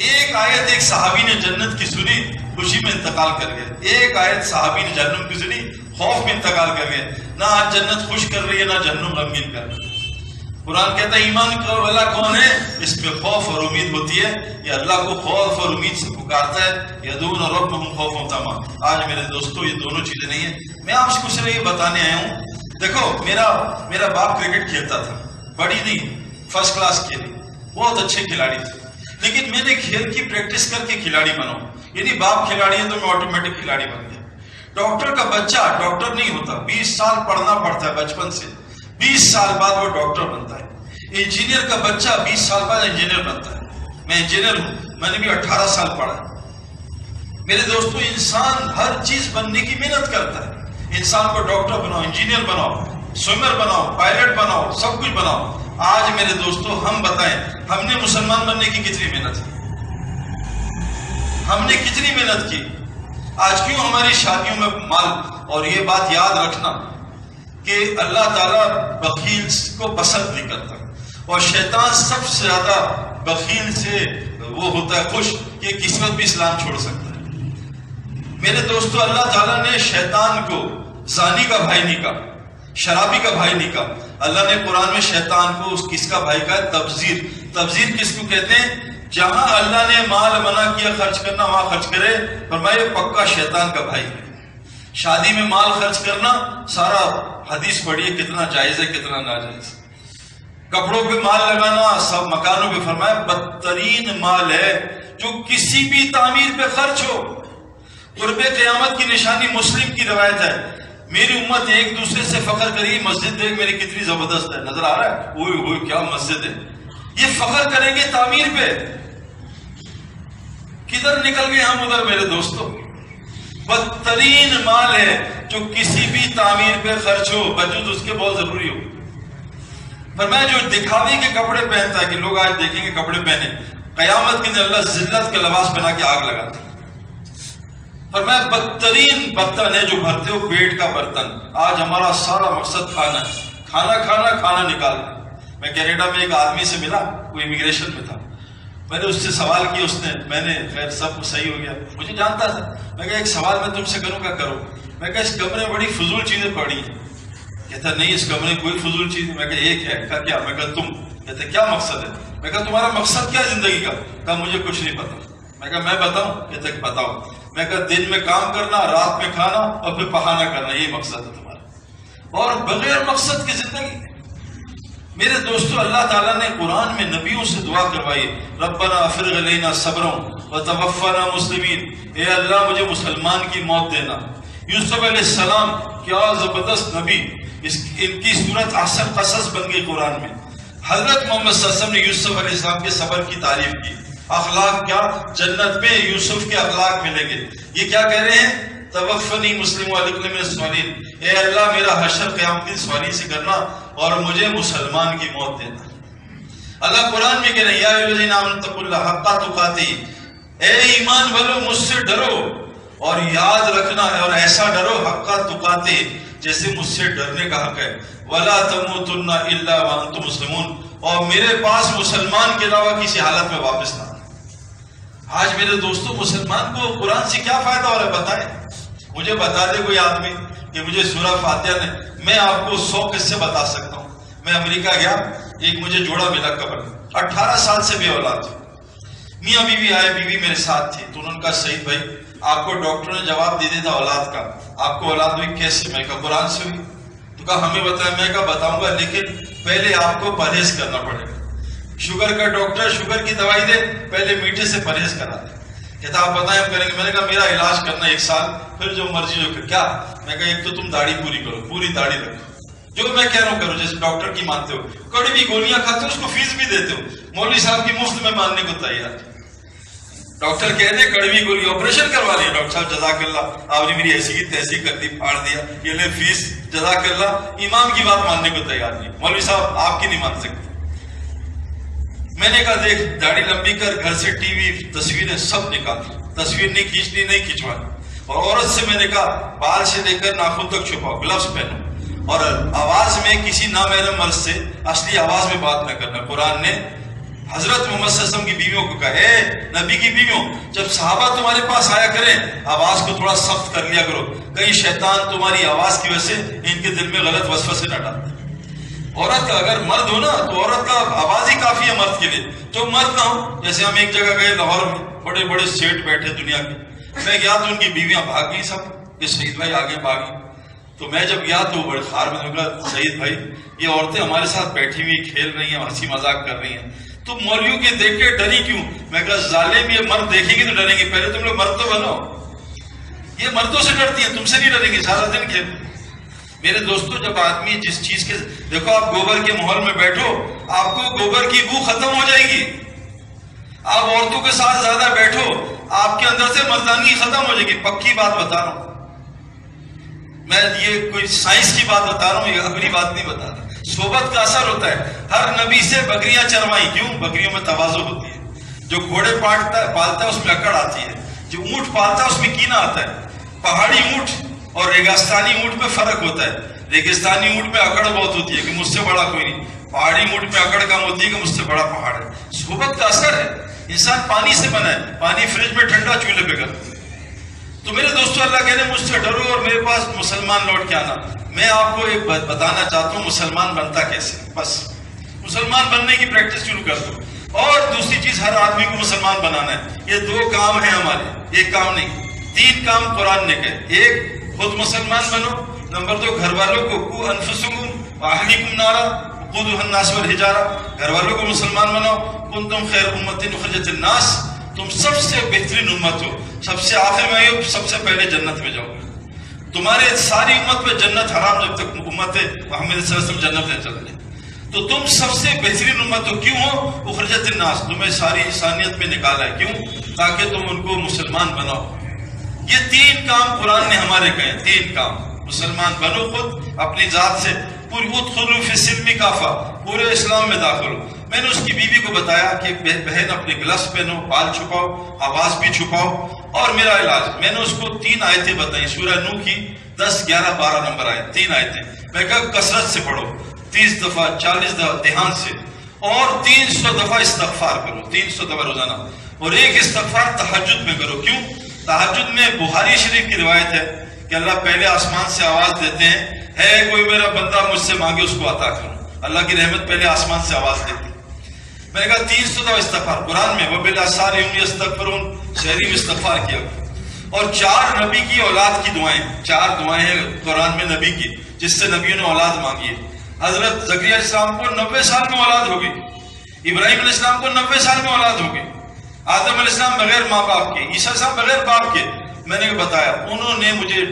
ایک آیت ایک صحابی نے جنت کی سنی، خوشی میں انتقال کر گئے. ایک آیت صحابی نے جہنم کی سنی، خوف میں انتقال کر گئے. نہ آج جنت خوش کر رہی ہے، نہ جہنم غمگین کر رہی ہے. قرآن کہتا ہے ایمان والا کون ہے؟ اس پہ خوف اور امید ہوتی ہے. یہ اللہ کو خوف اور امید سے پکارتا ہے. یدعون ربهم خوفا وطمعا. آج میرے دوستو یہ دونوں چیزیں نہیں ہیں. میں آپ سے کچھ یہ بتانے آیا ہوں. دیکھو میرا باپ کرکٹ کھیلتا تھا، بڑی نہیں، فرسٹ کلاس کھیلی، بہت اچھے کھلاڑی تھے. لیکن میں نے کھیل کی پریکٹس کر کے کھلاڑی بنا. یعنی باپ کھلاڑی ہے تو میں آٹومیٹک کھلاڑی بن گیا. ڈاکٹر کا بچہ ڈاکٹر نہیں ہوتا، 20 سال پڑھنا پڑتا ہے بچپن سے، 20 سال بعد وہ ڈاکٹر بنتا ہے. انجینئر کا بچہ 20 سال بعد انجینئر بنتا ہے. میں انجینئر ہوں، میں نے بھی 18 سال پڑھا ہے. میرے دوستو انسان ہر چیز بننے کی محنت کرتا ہے. انسان کو ڈاکٹر بناؤ، انجینئر بناؤ، سوئمر بناؤ، پائلٹ بناؤ، سب کچھ بناؤ. آج میرے دوستو ہم بتائیں ہم نے مسلمان بننے کی کتنی محنت کی؟ ہم نے کتنی محنت کی؟ آج کیوں ہماری شادیوں میں مال؟ اور یہ بات یاد رکھنا کہ اللہ تعالیٰ بخیل کو پسند نہیں کرتا، اور شیطان سب سے زیادہ بخیل سے وہ ہوتا ہے خوش کہ کس وقت بھی اسلام چھوڑ سکتا ہے. میرے دوستو اللہ تعالیٰ نے شیطان کو زانی کا بھائی نہیں کہا، شرابی کا بھائی نہیں کہا. اللہ نے قرآن میں شیطان کو کس کا بھائی کہا؟ تبذیر. تبذیر کس کو کہتے ہیں؟ جہاں اللہ نے مال منع کیا خرچ کرنا وہاں خرچ کرے. فرمایا پکا شیطان کا بھائی ہے. شادی میں مال خرچ کرنا سارا حدیث پڑھیے کتنا جائز ہے کتنا ناجائز. کپڑوں پہ مال لگانا، سب مکانوں پہ فرمایا بدترین مال ہے جو کسی بھی تعمیر پہ خرچ ہو. قرب قیامت کی نشانی مسلم کی روایت ہے. میری امت ایک دوسرے سے فخر کری، مسجد دیکھ میری کتنی زبردست ہے، نظر آ رہا ہے اوہ کیا مسجد ہے. یہ فخر کریں گے تعمیر پہ. کدھر نکل گئے ہم ادھر میرے دوستوں. بدترین مال ہے جو کسی بھی تعمیر پہ خرچ ہو، وجود اس کے بہت ضروری ہو. فرمایا جو دکھاوے کے کپڑے پہنتا ہے کہ لوگ آج دیکھیں گے کپڑے پہنے، قیامت کے دن اللہ ذلت کا لباس بنا کے آگ لگاتا ہے. فرمایا بدترین برتن ہے جو بھرتے ہو پیٹ کا برتن. آج ہمارا سارا مقصد کھانا ہے، کھانا کھانا کھانا نکالنا. میں کینیڈا میں ایک آدمی سے ملا، وہ امیگریشن میں تھا. میں نے اس سے سوال کیا، میں نے خیر سب کچھ صحیح ہو گیا، مجھے جانتا تھا. میں کہا ایک سوال میں تم سے کروں گا، کرو. میں کہا اس کمرے میں بڑی فضول چیزیں پڑی ہیں. کہتا نہیں اس کمرے میں کوئی فضول چیز نہیں. میں کہا ایک ہے. کہا کیا؟ میں کہا تم. کہتے کیا مقصد ہے؟ میں کہا تمہارا مقصد کیا زندگی کا؟ کہا مجھے کچھ نہیں پتا. میں کہا میں بتاؤں؟ کہتے بتاؤ. میں کہا دن میں کام کرنا، رات میں کھانا اور پھر بہانہ کرنا، یہی مقصد ہے تمہارا، اور بغیر مقصد کی زندگی. میرے دوستو اللہ تعالیٰ نے قرآن میں نبیوں سے دعا کروائی، ربنا افرغ علینا صبرا وتوفنا مسلمین. اے اللہ مجھے مسلمان کی موت دینا. یوسف علیہ السلام کیا زبردست نبی، ان کی صورت احسن قصص بن گئی قرآن میں. حضرت محمد صلی اللہ علیہ وسلم نے یوسف علیہ السلام کے صبر کی تعریف کی. اخلاق کیا؟ جنت میں یوسف کے اخلاق ملیں گے. یہ کیا کہہ رہے ہیں؟ توفنی مسلم والدخلنی من الصالحین. اے اللہ میرا حشر قیامت کی سواری سے کرنا اور مجھے مسلمان کی موت دینا. اللہ قرآن میں کہہ رہے ہیں یا ایھا الذین آمنوا اتقوا اللہ حق تقاتہ. اے ایمان والو مجھ سے ڈرو، اور یاد رکھنا ہے اور ایسا ڈرو حق تقاتہ جیسے مجھ سے ڈرنے کا حق ہے. ولا تموتن الا وانتم مسلمون. اور میرے پاس مسلمان کے علاوہ کسی حالت میں واپس نہ. آج میرے دوستوں مسلمان کو قرآن سے کیا فائدہ ہو رہا ہے بتائیں؟ مجھے بتا دے کوئی آدمی کہ مجھے سورہ فاتحہ نے، میں آپ کو 100 قصے بتا سکتا ہوں. میں امریکہ گیا، ایک مجھے جوڑا ملا قبر، 18 سال سے بے اولاد تھے. میاں بیوی آئے، بیوی میرے ساتھ تھی. تو انہوں نے کہا سعید بھائی آپ کو ڈاکٹر نے جواب دے دیا تھا اولاد کا، آپ کو اولاد ہوئی کیسے؟ میں کہا قرآن سے ہوئی. تو کہا ہمیں بتایا. میں کہا بتاؤں گا لیکن پہلے آپ کو پرہیز کرنا پڑے گا. شوگر کا ڈاکٹر شوگر کی دوائی دے، پہلے میٹھے سے پرہیز کرا دے. کہتا آپ بتائیں ہم کریں گے. میں نے کہا میرا علاج کرنا 1 سال، پھر جو مرضی جو کیا. میں کہا ایک تو تم داڑھی پوری کرو، پوری داڑھی رکھو، جو میں کہہ رہا ہوں کرو، جیسے ڈاکٹر کی مانتے ہو. کڑوی گولیاں کھاتے ہو، اس کو فیس بھی دیتے ہو. مولوی صاحب کی مفت میں ماننے کو تیار. ڈاکٹر کہتے کڑوی گولی آپریشن کروا لیا. ڈاکٹر صاحب جزاک اللہ آپ نے میری ایسی کی تیسی کر دی، پھاڑ دیا، یہ لے فیس جزاک اللہ. امام کی بات ماننے کو تیار نہیں. مولوی صاحب آپ کی نہیں مان سکتے. میں نے کہا دیکھ داڑھی لمبی کر، گھر سے ٹی وی تصویریں سب نکال، تصویر نہیں کھینچنی نہیں کھینچوانی. اور عورت سے میں نے کہا بال سے لے کر ناخن تک چھپاؤ، گلوز پہنو، اور آواز میں کسی نامحرم مرد سے اصلی آواز میں بات نہ کرنا. قرآن نے حضرت محمد صلی اللہ علیہ وسلم کی بیویوں کو کہا، اے نبی کی بیویوں، جب صحابہ تمہارے پاس آیا کریں آواز کو تھوڑا سخت کر لیا کرو، کہیں شیطان تمہاری آواز کی وجہ سے ان کے دل میں غلط وسوسے نہ ڈالتے۔ عورت کا اگر مرد ہو نا تو عورت کا آواز ہی کافی ہے مرد کے لیے، جو مرد نہ ہو۔ جیسے ہم ایک جگہ گئے لاہور میں، بڑے بڑے سیٹ بیٹھے دنیا کے، میں گیا تو ان کی بیویاں بھاگ گئی سب، کہ شہید بھائی آگے بھاگی۔ تو میں جب گیا تو بڑے خار میں نے کہا، شہید بھائی یہ عورتیں ہمارے ساتھ بیٹھی ہوئی کھیل رہی ہیں، ہنسی مذاق کر رہی ہیں، تو مولویوں کے دیکھ کے ڈری کیوں؟ میں کہا ظالم یہ مرد دیکھیں گے تو ڈریں گے، پہلے تم لوگ مرد تو بنو۔ یہ مردوں سے ڈرتی ہیں، تم سے نہیں ڈریں گے، سارا دن کھیل۔ میرے دوستو، جب آدمی جس چیز کے، دیکھو آپ گوبر کے ماحول میں بیٹھو، آپ کو گوبر کی بو ختم ہو جائے گی۔ آپ عورتوں کے ساتھ زیادہ بیٹھو، آپ کے اندر سے مردانگی ختم ہو جائے گی۔ پکی بات بتا رہا ہوں میں، یہ کوئی سائنس کی بات بتا رہا ہوں، یہ اپنی بات نہیں بتا رہا۔ صحبت کا اثر ہوتا ہے۔ ہر نبی سے بکریاں چروائی، کیوں؟ بکریوں میں تواضع ہوتی ہے۔ جو گھوڑے پالتا ہے اس میں اکڑ آتی ہے، جو اونٹ پالتا ہے اس میں کینہ آتا ہے۔ پہاڑی اونٹ اور ریگستانی اونٹ میں فرق ہوتا ہے۔ ریگستانی اونٹ میں اکڑ بہت ہوتی ہے کہ مجھ سے بڑا کوئی نہیں، پہاڑی اونٹ میں اکڑ کم ہوتی ہے کہ مجھ سے بڑا پہاڑ ہے۔ صحبت کا اثر ہے۔ انسان پانی سے بنا ہے، پانی فریج میں ٹھنڈا چولہے پہ کرتا ہے۔ تو میرے دوستو، اللہ کہہ رہے مجھ سے ڈرو اور میرے پاس مسلمان لوٹ کے آنا۔ میں آپ کو ایک بتانا چاہتا ہوں مسلمان بنتا کیسے، بس مسلمان بننے کی پریکٹس شروع کر دو۔ اور دوسری چیز، ہر آدمی کو مسلمان بنانا ہے۔ یہ دو کام ہیں ہمارے، ایک کام نہیں، تین کام قرآن نے کہے۔ ایک، خود مسلمان بنو۔ نمبر دو، گھر والوں کو، قو انفسکم واہلیکم نارا وقودها الناس والحجارہ، گھر والوں کو مسلمان بناؤ۔ کنتم خیر امۃ اخرجت للناس، تم سب سے بہترین امت ہو، سب سے آخر میں آئے، سب سے پہلے جنت میں جاؤ۔ تمہارے ساری امت پہ جنت حرام جب تک امت محمد صلی اللہ علیہ وسلم جنت میں چل رہے، تو تم سب سے بہترین امت ہو۔ کیوں ہو؟ اخرجت الناس، تمہیں ساری انسانیت میں نکالا ہے۔ کیوں؟ تاکہ تم ان کو مسلمان بناؤ۔ یہ تین کام قرآن نے ہمارے کہے، تین کام۔ مسلمان بنو، خود اپنی ذات سے پوری ادخلوا فی السلم کافہ، پورے اسلام میں داخل ہو۔ میں نے اس کی بیوی کو بتایا کہ بہن اپنے گلفز پہنو، بال چھپاؤ، آواز بھی چھپاؤ، اور میرا علاج، میں نے اس کو 3 آیتیں بتائیں، سورہ نوح کی 10، 11، 12 نمبر آئے، 3 آیتیں۔ میں کہا کثرت سے پڑھو، 30 دفعہ 40 دفعہ دھیان سے، اور 300 دفعہ استغفار کرو، 300 دفعہ روزانہ، اور ایک استغفار تہجد میں کرو۔ کیوں؟ تہجد میں بخاری شریف کی روایت ہے کہ اللہ پہلے آسمان سے آواز دیتے ہیں، ہے کوئی میرا بندہ مجھ سے مانگے اس کو عطا کروں۔ اللہ کی رحمت پہلے آسمان سے آواز دیتی ہے۔ میں نے کہا 300 دفعہ استغفار، قرآن میں وَبِالْأَسْحَارِ هُمْ يَسْتَغْفِرُونَ، شہری میں استغفار کیا۔ اور 4 نبی کی اولاد کی دعائیں، 4 دعائیں ہیں قرآن میں نبی کی جس سے نبیوں نے اولاد مانگی ہے۔ حضرت زکریا علیہ السلام کو 90 سال میں اولاد ہو گئی، ابراہیم علیہ السلام کو 90 سال میں اولاد ہو گئی، آدم علیہ السلام بغیر ماں باپ کے، عیسیٰ علیہ السلام بغیر باپ کے۔ میں نے بتایا، انہوں نے مجھے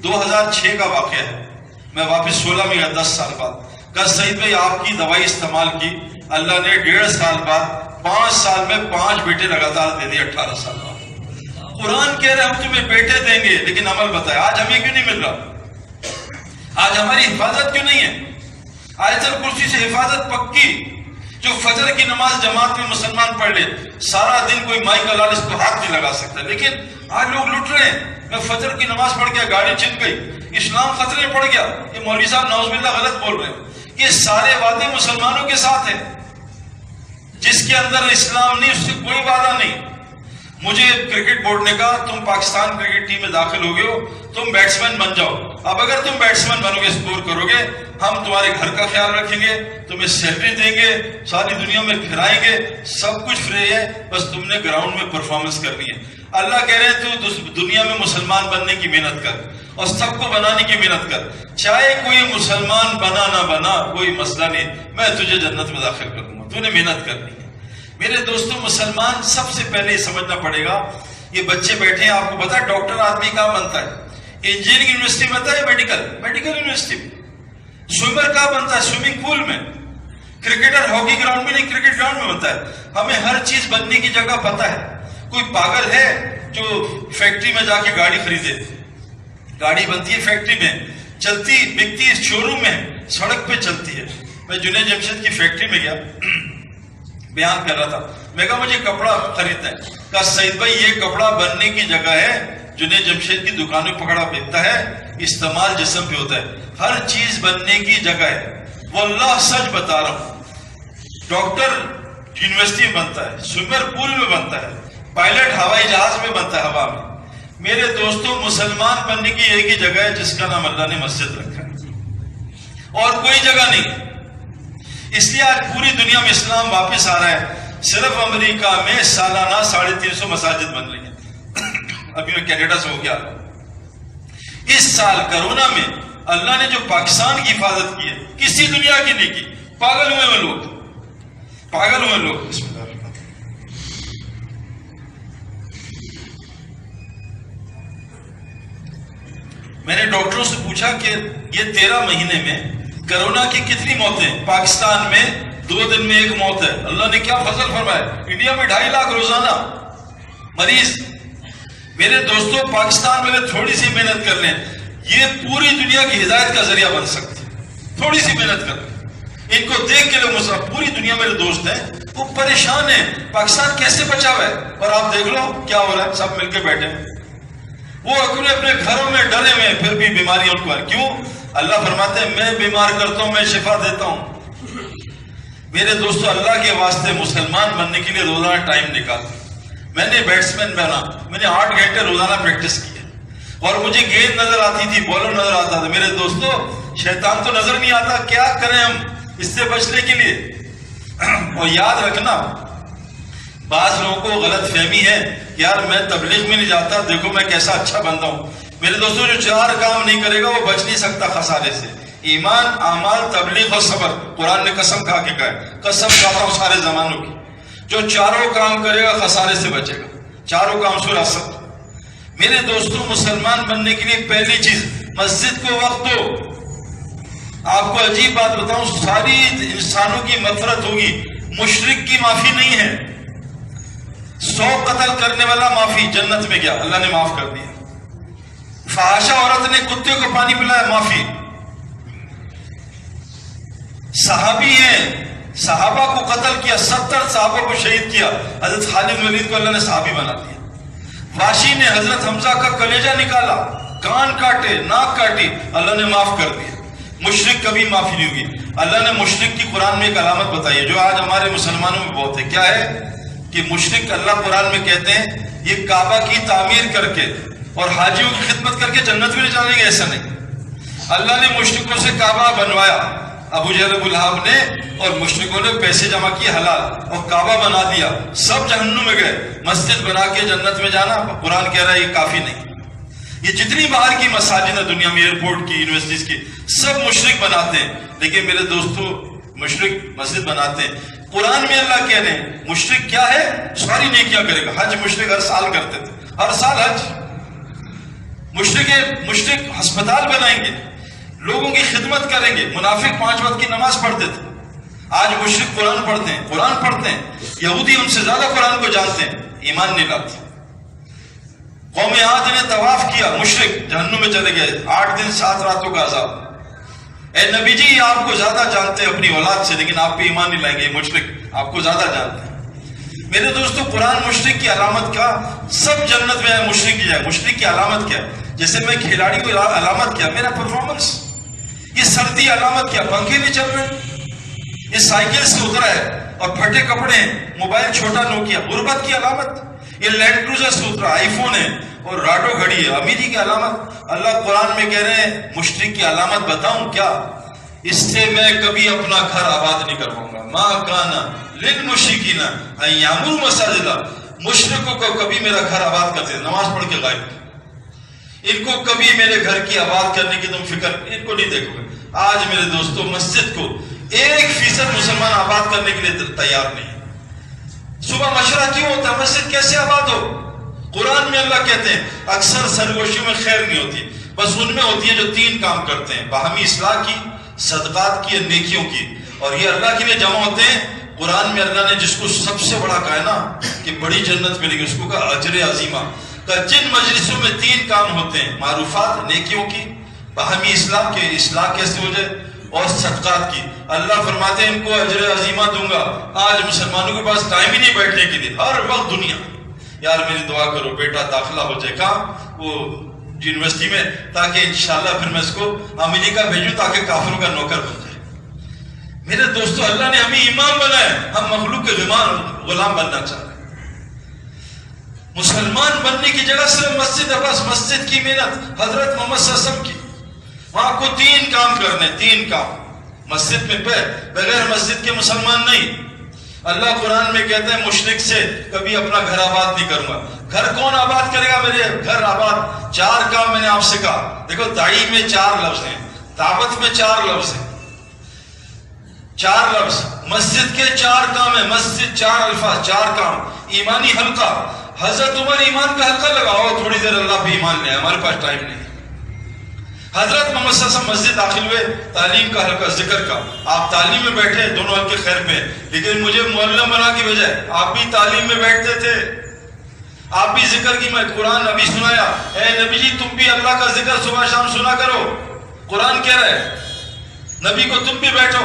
2006 کا واقعہ ہے، میں واپس 16 میں گیا 10 سال بعد، کہا سعید بھائی آپ کی دوائی استعمال کی، اللہ نے 1.5 سال بعد 5 سال میں 5 بیٹے لگاتار دے دیے 18 سال بعد۔ قرآن کہہ رہے ہم تمہیں بیٹے دیں گے، لیکن عمل بتایا آج ہمیں کیوں نہیں مل رہا؟ آج ہماری حفاظت کیوں نہیں ہے؟ آیت الکرسی سے حفاظت پکی، جو فجر کی نماز جماعت میں مسلمان پڑھ لے، سارا دن کوئی مائی کا لال اس کو ہاتھ نہیں لگا سکتا، لیکن آج لوگ لٹ رہے ہیں۔ میں فجر کی نماز پڑھ گیا، گاڑی چھن گئی، اسلام خطرے پڑ گیا، یہ مولوی صاحب نعوذ باللہ غلط بول رہے ہیں۔ یہ سارے وعدے مسلمانوں کے ساتھ ہیں، جس کے اندر اسلام نہیں اس سے کوئی وعدہ نہیں۔ مجھے کرکٹ بورڈ نے کہا تم پاکستان کرکٹ ٹیم میں داخل ہو گئے ہو، تم بیٹسمین بن جاؤ۔ اب اگر تم بیٹسمین بنو گے، اسکور کرو گے، ہم تمہارے گھر کا خیال رکھیں گے، تمہیں سیلری دیں گے، ساری دنیا میں پھرائیں گے، سب کچھ فری ہے، بس تم نے گراؤنڈ میں پرفارمنس کرنی ہے۔ اللہ کہہ رہے ہیں تو دنیا میں مسلمان بننے کی محنت کر اور سب کو بنانے کی محنت کر، چاہے کوئی مسلمان بنا نہ بنا کوئی مسئلہ نہیں، میں تجھے جنت میں داخل کروں گا، تو نے محنت کرنی ہے۔ میرے دوستوں، مسلمان سب سے پہلے یہ سمجھنا پڑے گا، یہ بچے بیٹھے ہیں، آپ کو پتا ہے ڈاکٹر آدمی کہاں بنتا ہے؟ انجینئرنگ یونیورسٹی میں بنتا ہے، میڈیکل یونیورسٹی میں۔ سوئمر کہاں بنتا ہے؟ سوئمنگ پول میں۔ کرکٹر ہاکی گراؤنڈ میں نہیں، کرکٹ گراؤنڈ میں بنتا ہے۔ ہمیں ہر چیز بننے کی جگہ پتا ہے۔ کوئی پاگل ہے جو فیکٹری میں جا کے گاڑی خریدے؟ گاڑی بنتی ہے فیکٹری میں، چلتی بکتی شو روم میں، سڑک پہ چلتی ہے۔ میں جنید جمشید کی فیکٹری میں گیا، بیان کر رہا تھا، میں کہا مجھے کپڑا خریدنا ہے، کہا سعید بھائی یہ کپڑا بننے کی جگہ ہے، جنید جمشید کی دکانوں پہ پکڑا بکتا ہے، استعمال جسم پہ ہوتا ہے، ہر چیز بننے کی جگہ ہے۔ واللہ سچ بتا رہا ہوں، ڈاکٹر یونیورسٹی میں بنتا ہے، سوئمر پول میں بنتا ہے، پائلٹ ہوائی جہاز میں بنتا ہے، ہوا میں۔ میرے دوستوں، مسلمان بننے کی ایک ہی جگہ ہے جس کا نام اللہ نے مسجد رکھا ہے، اور کوئی جگہ نہیں۔ اس لیے آج پوری دنیا میں اسلام واپس آ رہا ہے۔ صرف امریکہ میں سالانہ 350 مساجد بن رہی ہیں، ابھی میں کینیڈا سے ہو گیا۔ اس سال کرونا میں اللہ نے جو پاکستان کی حفاظت کی ہے، کسی دنیا کی نہیں کی۔ پاگل ہوئے ہیں لوگ، پاگل ہوئے لوگ۔ بسم اللہ الرحمن الرحیم۔ میں نے ڈاکٹروں سے پوچھا کہ یہ 13 مہینے میں کرونا کی کتنی موتیں؟ پاکستان میں 2 دن میں 1 موت ہے۔ اللہ نے کیا فضل فرمایا، انڈیا میں 2.5 لاکھ روزانہ مریض۔ میرے دوستوں، پاکستان میں تھوڑی سی محنت کر لیں، یہ پوری دنیا کی ہدایت کا ذریعہ بن سکتے ہیں۔ تھوڑی سی محنت کر لیں، ان کو دیکھ کے لوگ پوری دنیا میرے دوست ہیں، وہ پریشان ہیں پاکستان کیسے بچا ہوا ہے، اور آپ دیکھ لو کیا ہو رہا ہے، سب مل کے بیٹھے ہیں، وہ اپنے گھروں میں ڈرے ہوئے ہیں، پھر بھی بیماریاں ان کو آ رہی۔ کیوں؟ اللہ فرماتے ہیں میں بیمار کرتا ہوں، میں شفا دیتا ہوں۔ میرے دوستو، اللہ کے واسطے مسلمان بننے کے لیے روزانہ ٹائم نکالتے۔ میں نے بیٹسمین بنا، میں نے 8 گھنٹے روزانہ پریکٹس کی ہے، اور مجھے گیند نظر آتی تھی، بالر نظر آتا تھا۔ میرے دوستو، شیطان تو نظر نہیں آتا، کیا کریں ہم اس سے بچنے کے لیے؟ اور یاد رکھنا، بعض لوگوں کو غلط فہمی ہے، یار میں تبلیغ میں نہیں جاتا، دیکھو میں کیسا اچھا بندہ ہوں۔ میرے دوستو، جو 4 کام نہیں کرے گا وہ بچ نہیں سکتا خسارے سے: ایمان، اعمال، تبلیغ اور صبر۔ قرآن نے قسم کھا کے کہا ہے، قسم کھاتا ہوں سارے زمانوں کی، جو 4 کام کرے گا خسارے سے بچے گا۔ 4 کام سورہ صبر۔ میرے دوستو، مسلمان بننے کے لیے پہلی چیز، مسجد کو وقت دو۔ آپ کو عجیب بات بتاؤں، ساری انسانوں کی مغفرت ہوگی، مشرک کی معافی نہیں ہے۔ 100 قتل کرنے والا معافی، جنت میں گیا، اللہ نے معاف کر دیا۔ فحاشہ عورت نے کتے کو پانی پلایا، معافی۔ صحابی ہیں، صحابہ کو قتل کیا، 70 صحابہ کو شہید کیا، حضرت خالد ولید کو اللہ نے صحابی بنا دیا۔ واشی نے حضرت حمزہ کا کلیجہ نکالا، کان کاٹے، ناک کاٹی، اللہ نے معاف کر دیا۔ مشرک کبھی معافی نہیں ہوگی۔ اللہ نے مشرک کی قرآن میں ایک علامت بتائی ہے جو آج ہمارے مسلمانوں میں بہت ہے۔ کیا ہے کہ مشرک، اللہ قرآن میں کہتے ہیں یہ کعبہ کی تعمیر کر کے اور حاجیوں کی خدمت کر کے جنت میں نہیں جائیں گے، ایسا نہیں۔ اللہ نے مشرکوں سے کعبہ بنوایا، ابو جہل ابو لہب نے، اور مشرکوں نے پیسے جمع کیے حلال اور کعبہ بنا دیا، سب جہنم میں گئے۔ مسجد بنا کے جنت میں جانا، قرآن کہہ رہا ہے یہ کافی نہیں۔ یہ جتنی باہر کی مساجد ہے دنیا میں، ایئرپورٹ کی، یونیورسٹیز کی، سب مشرک بناتے ہیں۔ لیکن میرے دوستو، مشرک مسجد بناتے ہیں۔ قرآن میں اللہ کہہ رہے ہیں مشرک کیا ہے؟ ساری نیکیاں کرے گا۔ حج مشرک ہر سال کرتے تھے، ہر سال حج۔ مشرک ہسپتال بنائیں گے، لوگوں کی خدمت کریں گے۔ منافق 5 وقت کی نماز پڑھتے تھے، آج مشرک قرآن پڑھتے ہیں، قرآن پڑھتے ہیں۔ یہودی ان سے زیادہ قرآن کو جانتے ہیں، ایمان نہیں لاتے۔ قوم عاد نے طواف کیا، مشرک جہنم میں چلے گئے، 8 دن 7 راتوں کا عذاب۔ اے نبی جی، یہ آپ کو زیادہ جانتے ہیں اپنی اولاد سے، لیکن آپ پہ ایمان نہیں لائیں گے، مشرک آپ کو زیادہ جانتے ہیں۔ میرے دوستو، قرآن مشرک کی علامت کا، سب جنت میں ہے، مشرک کی جائے۔ مشرک کی علامت کیا ہے؟ جیسے میں کھلاڑی کو علامت کیا؟ میرا پرفارمنس۔ یہ سردی علامت کیا؟ پنکھے نہیں چل رہے، یہ سائیکل سے اترا ہے اور پھٹے کپڑے ہیں، موبائل چھوٹا نوکیا، غربت کی علامت۔ یہ لینڈ کروزر سے اترا، آئی فون ہے اور راڈو گھڑی ہے، امیری کی علامت۔ اللہ قرآن میں کہہ رہے ہیں مشرک کی علامت بتاؤں کیا؟ اس سے میں کبھی اپنا گھر آباد نہیں کرواؤں گا۔ ما کانا للمشرکین ان یعمروا مساجد اللہ۔ مشرکوں کو کبھی میرا گھر آباد کرتے، نماز پڑھ کے غائب، ان کو کبھی میرے گھر کی آباد کرنے کی تم فکر ان کو نہیں دیکھو گے۔ آج میرے دوستو، مسجد کو 1% مسلمان آباد کرنے کے لیے تیار نہیں۔ صبح مشورہ کیوں ہوتا ہے؟ مسجد کیسے آباد ہو؟ قرآن میں اللہ کہتے ہیں اکثر سرگوشیوں میں خیر نہیں ہوتی، بس ان میں ہوتی ہے جو 3 کام کرتے ہیں: باہمی اصلاح کی، صدقات کی، نیکیوں کی، اور یہ اللہ کے لیے جمع ہوتے ہیں۔ قرآن میں اللہ نے جس کو سب سے بڑا کہا ہے نا کہ بڑی جنت ملے گی، اس کو کہا اجر عظیمہ۔ کہ جن مجلسوں میں 3 کام ہوتے ہیں: معروفات، نیکیوں کی، باہمی اصلاح کے، اصلاح کیسے ہو جائے، اور صدقات کی، اللہ فرماتے ہیں ان کو اجر عظیمہ دوں گا۔ آج مسلمانوں کے پاس ٹائم ہی نہیں بیٹھنے کے لیے، ہر وقت دنیا، یار میری دعا کرو بیٹا داخلہ ہو جائے، کہاں؟ وہ یونیورسٹی میں، تاکہ انشاءاللہ پھر میں اس کو امریکہ بھیجوں تاکہ کافروں کا نوکر بن جائے۔ میرے دوستو اللہ نے ہمیں امام بنایا، ہم مخلوق کے غلام بننا چاہتے ہیں۔ مسلمان بننے کی جگہ صرف مسجد ہے، بس مسجد کی محنت حضرت محمد صلی اللہ علیہ وسلم کی، وہاں کو 3 کام کرنے، 3 کام مسجد میں بغیر مسجد کے مسلمان نہیں۔ اللہ قرآن میں کہتے ہیں مشرک سے کبھی اپنا گھر آباد نہیں کروں گا۔ گھر کون آباد کرے گا؟ میرے گھر آباد 4 کام میں نے آپ سے کہا۔ دیکھو داعی میں 4 لفظ ہیں، دعوت میں 4 لفظ ہیں، 4 لفظ، مسجد کے 4 کام ہیں، مسجد 4 الفاظ 4 کام۔ ایمانی حلقہ، حضرت عمر ایمان کا حلقہ لگاؤ، تھوڑی دیر اللہ پہ ایمان لے، ہمارے پاس ٹائم نہیں۔ حضرت محمد صلی اللہ علیہ وسلم مسجد داخل ہوئے، تعلیم کا حلقہ، ذکر کا، آپ تعلیم میں بیٹھے، دونوں حلقے خیر میں، لیکن مجھے معلم بنا کی وجہ آپ بھی تعلیم میں بیٹھتے تھے، آپ بھی ذکر کی، میں قرآن ابھی سنایا، اے نبی جی تم بھی اللہ کا ذکر صبح شام سنا کرو، قرآن کہہ رہا ہے نبی کو تم بھی بیٹھو،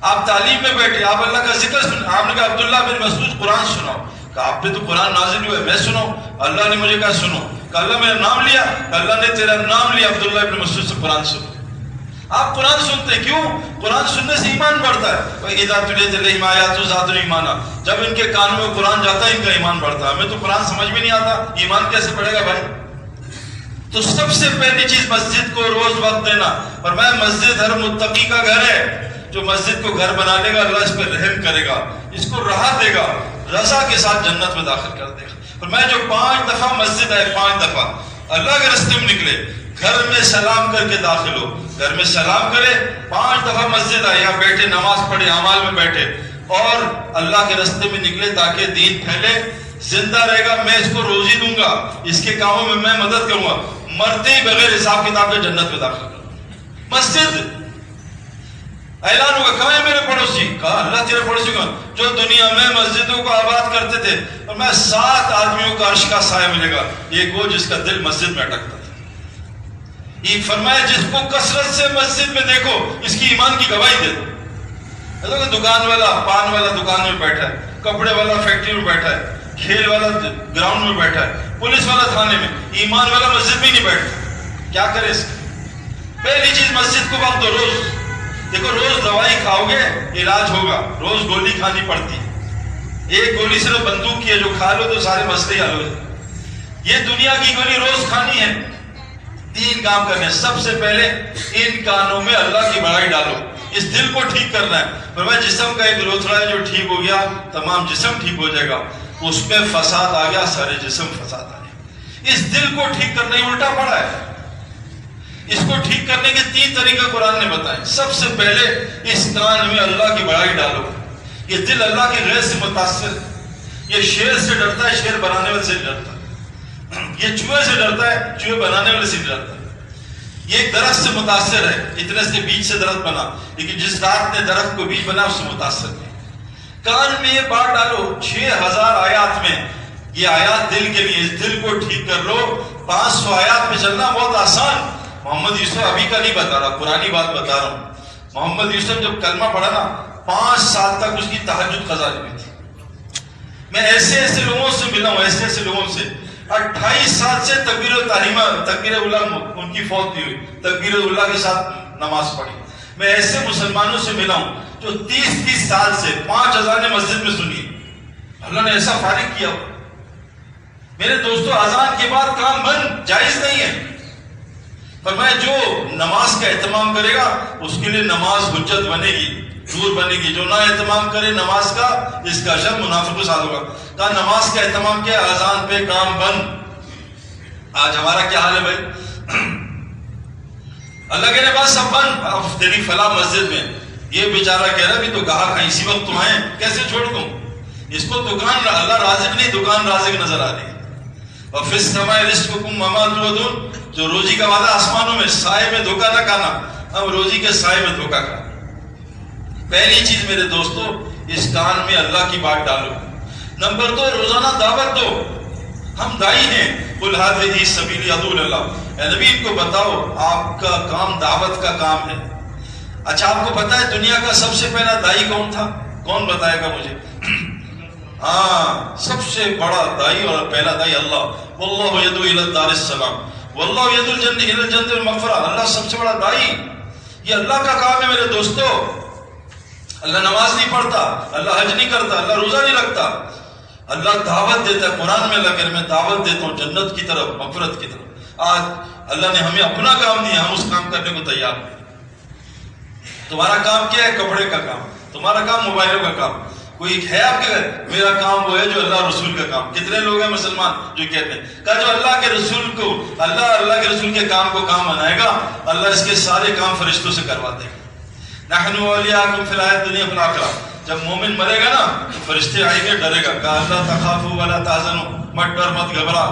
آپ تعلیم میں بیٹھے، آپ اللہ کا ذکر سن، آپ نے کہا عبداللہ بن مسعود قرآن سناؤ، کہ آپ پہ تو قرآن نازل ہوا ہے، میں سناؤں؟ اللہ نے مجھے کہا سنو، کہ اللہ میرا نام لیا، کہ اللہ نے تیرا نام لیا، عبداللہ بن مسعود سے قرآن سنو۔ آپ قرآن سنتے ہیں، کیوں؟ قرآن سننے سے ایمان بڑھتا ہے۔ وَإِذَا تُلِيَتْ عَلَيْهِمْ آيَاتُهُ زَادَتْهُمْ إِيمَانًا، جب ان کے کانوں میں قرآن جاتا ہے ان کا ایمان بڑھتا ہے۔ ہمیں تو قرآن سمجھ بھی نہیں آتا، ایمان کیسے بڑھے گا بھائی؟ تو سب سے پہلی چیز مسجد کو روز وقت دینا، اور میں مسجد ہر متقی کا گھر ہے، جو مسجد کو گھر بنا لے گا اللہ اس پہ رحم کرے گا، اس کو راحت دے گا، رضا کے ساتھ جنت میں داخل کر دے گا۔ اور میں جو 5 دفعہ مسجد ہے، 5 دفعہ اللہ کے راستے میں نکلے، گھر میں سلام کر کے داخل ہو، گھر میں سلام کرے، 5 دفعہ مسجد آئے، یہاں بیٹھے نماز پڑھے، اعمال میں بیٹھے، اور اللہ کے راستے میں نکلے تاکہ دین پھیلے، زندہ رہے گا، میں اس کو روزی دوں گا، اس کے کاموں میں میں مدد کروں گا، مرتے ہی بغیر حساب کتاب کے جنت میں داخل کروں گا۔ مسجد اعلان ہوگا، کہاں ہے میرے پڑوسی؟ کہا اللہ تیرے پڑوسی کو، جو دنیا میں مسجدوں کو آباد کرتے تھے، اور میں 7 آدمیوں کا عرش کا سایہ ملے گا، ایک وہ جس کا دل مسجد میں اٹکتا تھا۔ یہ فرمایا جس کو کثرت سے مسجد میں دیکھو اس کی ایمان کی گواہی دے دو۔ دکان والا، پان والا دکان میں بیٹھا ہے، کپڑے والا فیکٹری میں بیٹھا ہے، کھیل والا گراؤنڈ میں بیٹھا ہے، پولیس والا تھانے میں، ایمان والا مسجد میں نہیں بیٹھتا، کیا کرے اس کی؟ پہلی چیز مسجد کو وقت دو۔ روز دیکھو، روز دوائی کھاؤ گے علاج ہوگا، روز گولی کھانی پڑتی ہے، ایک گولی صرف بندوق کی ہے، جو کھا لو تو سارے مسئلے حل ہو جائیں۔ یہ دنیا کی گولی روز کھانی ہے۔ 3 کام کرنے، سب سے پہلے ان کانوں میں اللہ کی بڑائی ڈالو، اس دل کو ٹھیک کرنا ہے۔ فرمایا جسم کا ایک لوتھڑا ہے جو ٹھیک ہو گیا تمام جسم ٹھیک ہو جائے گا، اس میں فساد آ گیا سارے جسم فساد آ گیا۔ اس دل کو ٹھیک کرنا ہی الٹا پڑا ہے۔ اس کو ٹھیک کرنے کے 3 طریقے قرآن نے بتائے۔ سب سے پہلے اس کان میں اللہ کی بڑائی ڈالو۔ یہ دل اللہ کے غیر سے متاثر ہے، یہ شیر سے ڈرتا ہے، شیر بنانے والے سے ڈرتا ہے، یہ چوہے سے ڈرتا ہے، چوہے بنانے والے سے ڈرتا ہے، یہ ایک درخت سے متاثر ہے، اتنے سے بیج سے درخت بنا، لیکن جس رات نے درخت کو بیج بنا اس سے متاثر نہیں۔ کان میں یہ بات ڈالو، 6000 آیات میں یہ آیات دل کے لیے، اس دل کو ٹھیک کر لو۔ 500 آیات میں چلنا بہت آسان۔ محمد یوسف ابھی کا نہیں بتا رہا، پرانی بات بتا رہا ہوں۔ محمد یوسف جب کلمہ پڑھا نا، 5 سال تک اس کی تہجد قضا ہوئی تھی۔ میں ایسے لوگوں سے ملا ہوں، ایسے لوگوں سے 28 سال سے تکبیر اللہ ان کی فوت نہیں ہوئی، تکبیر اللہ کے ساتھ نماز پڑھی۔ میں ایسے مسلمانوں سے ملا ہوں جو 30 سال سے 5 اذانیں مسجد میں سنی، اللہ نے ایسا فارغ کیا۔ میرے دوستو، اذان کے بعد کام بند، جائز نہیں ہے۔ فرمایا جو نماز کا اہتمام کرے گا اس کے لیے نماز حجت بنے گی، نور بنے گی، جو نہ اہتمام کرے نماز کا اس کا شر منافق کے ساتھ ہوگا۔ کہا نماز کا اہتمام کیا، اذان پہ کام بند۔ آج ہمارا کیا حال ہے بھائی؟ اللہ کے پاس سب بند، اب تیری فلاں مسجد میں یہ بیچارہ کہہ رہا بھی تو گاہک ہیں، اسی وقت تو آئے، کیسے چھوڑ دوں اس کو؟ دکان اللہ رازق نہیں، دکان رازق نظر آ رہی ہے۔ اور فِي السَّمَاءِ رِزْقُكُمْ وَمَا تُوعَدُونَ، جو روزی کا وعدہ آسمانوں میں، سائے میں دھوکہ نہ کھانا، ہم روزی کے سائے میں دھوکہ کھانا۔ پہلی چیز میرے دوستو، اس کان میں اللہ کی بات ڈالو۔ نمبر 2، روزانہ دعوت دو۔ ہم دائی ہیں، قُلْ هَٰذِهِ سَبِيلِي أَدْعُو إِلَى اللَّهِ، اے نبی ان کو بتاؤ آپ کا کام دعوت کا کام ہے۔ اچھا آپ کو پتا ہے دنیا کا سب سے پہلا دائی کون تھا؟ کون بتائے گا مجھے؟ ہاں، سب سے بڑا دائی اور پہلا دائی اللہ، واللہ یدعو الی الدار السلام واللہ یدعو الی الجنۃ والمغفرہ۔ اللہ سب سے بڑا دائی، یہ اللہ کا کام ہے میرے دوستو۔ اللہ نماز نہیں پڑھتا، اللہ حج نہیں کرتا، اللہ روزہ نہیں رکھتا، اللہ دعوت دیتا ہے۔ قرآن میں اللہ کہ میں دعوت دیتا ہوں جنت کی طرف، مغفرت کی طرف۔ آج اللہ نے ہمیں اپنا کام دیا، ہم اس کام کرنے کو تیار ہیں۔ تمہارا کام کیا ہے؟ کپڑے کا کام، تمہارا کام موبائلوں کا کام۔ کوئی ہے آپ کے گھر؟ میرا کام وہ ہے جو اللہ رسول کا کام۔ کتنے لوگ ہیں مسلمان جو کہتے ہیں کہ جو اللہ کے رسول کو، اللہ کے رسول کے کام کو کام بنائے گا، اللہ اس کے سارے کام فرشتوں سے کروا دے گا۔ نحن اولیاءکم فی الحیاۃ الدنیا فی الآخرہ۔ جب مومن مرے گا نا تو فرشتے آئیں گے، ڈرے گا، کہا لا تخافوا ولا تحزنوا، مت ڈر مت گھبرا،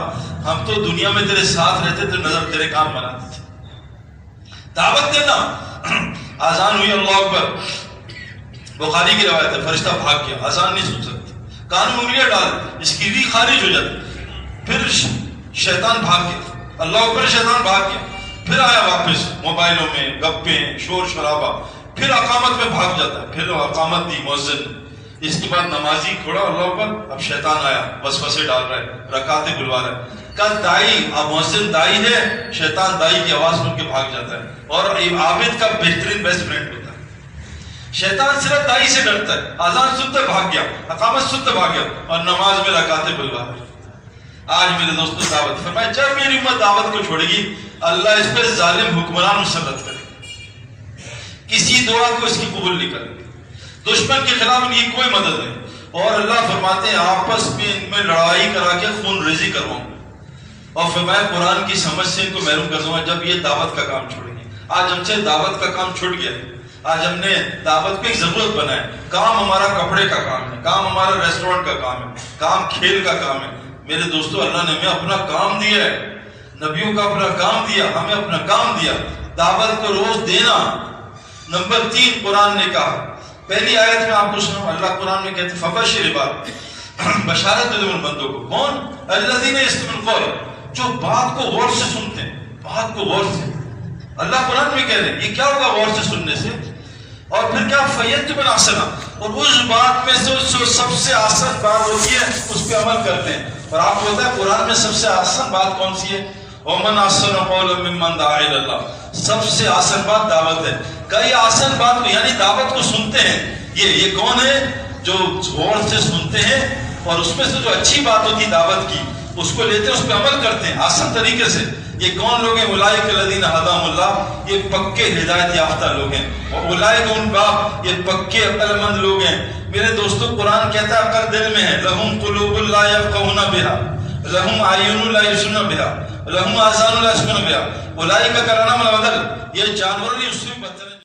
ہم تو دنیا میں تیرے ساتھ رہتے تھے، نظر تیرے کام بناتے تھے۔ دعوت دینا، آذان ہوئی اللہ اکبر، بخاری کی روایت ہے، فرشتہ بھاگ گیا، آذان نہیں سن سکتا، کان میں انگلیاں ڈال، اس کی روح خارج ہو جاتی، پھر شیطان بھاگ گیا، اللہ اکبر، شیطان بھاگ گیا، پھر آیا واپس موبائلوں میں گپیں، شور شرابہ، پھر اقامت میں بھاگ جاتا ہے، پھر اقامت دی مؤذن، اس کے بعد نمازی کھڑا، اللہ اکبر، اب شیطان آیا، وسوسے ڈال رہا ہے، رکعتیں بلوا رہا ہے، کل دائی، اب مؤذن دائی ہے، شیطان دائی کی آواز سن کے بھاگ جاتا ہے، اور عابد کا بہترین بیسٹ فرینڈ ہوتا ہے۔ شیطان صرف دائی سے ڈرتا ہے، اذان سنتے بھاگ گیا، اقامت سنتے بھاگ گیا، اور نماز میں رکعتیں بلوا رہا ہے۔ آج میرے دوستوں دعوت فرمائے، جب میری امت دعوت کو چھوڑے گی، اللہ اس پہ ظالم حکمران مسلط کرے گا، کسی دعا کو اس کی قبول نہیں کرے گا، دشمن کے خلاف ان کی کوئی مدد نہیں، اور اللہ فرماتے ہیں آپس میں ان میں لڑائی کرا کے خون ریزی کرواؤں، اور فرمایا قرآن کی سمجھ سے ان کو محروم کر دوں گا جب یہ دعوت کا کام چھوڑیں گے۔ آج ہم سے دعوت کا کام چھوٹ گیا ہے، آج ہم نے دعوت کو ایک ضرورت بنا ہے، کام ہمارا کپڑے کا کام ہے، کام ہمارا ریسٹورنٹ کا کام ہے، کام کھیل کا کام ہے۔ میرے دوستو، اللہ نے ہمیں اپنا کام دیا ہے، نبیوں کا اپنا کام دیا، ہمیں اپنا کام دیا، دعوت کو روز دینا۔ نمبر 3 قرآن نے کہا، پہلی آیت میں آپ کو سنو، اللہ قرآن میں کہتے فبشر عباد، بشارت دے دو ان بندوں کو، کون؟ الذین یستمعون القول، جو بات کو غور سے سنتے ہیں، بات کو غور سے۔ اللہ قرآن میں کہہ رہے ہیں یہ کیا ہوگا غور سے سننے سے، اور پھر کیا فیتبعون احسنہ، اور اس بات میں سے سب سے آسان بات ہوتی ہے اس پہ عمل کرتے ہیں۔ اور آپ کو پتا ہے قرآن میں سب سے آسان بات کون سی ہے؟ وَمَنْ أَحْسَنُ قَوْلًا مِّمَّنْ دَعَا إِلَى اللَّهِ، سب سے آسان بات دعوت ہے۔ کئی آسان بات کو، یعنی دعوت کو سنتے ہیں، یہ کون ہے جو غور سے سنتے ہیں اور اس میں سے جو اچھی بات ہوتی دعوت کی اس کو لیتے ہیں، اس پہ عمل کرتے ہیں آسان طریقے سے۔ یہ کون لوگ ہیں؟ اولئک الذین ھداھم اللہ، یہ پکے ہدایت یافتہ لوگ ہیں، اور اولئک الباب، یہ پکے عقل مند لوگ ہیں۔ میرے دوستو قرآن کہتا ہے عقل دل میں ہے، لہم قلوب لا یفقہون بہا، لہم اعین لا یبصرون بہا، لہم آذان لا یسمعون بہا، اولئک کالانعام بل ھم اضل، یہ جانور نہیں، اس سے بھی بدتر ہے۔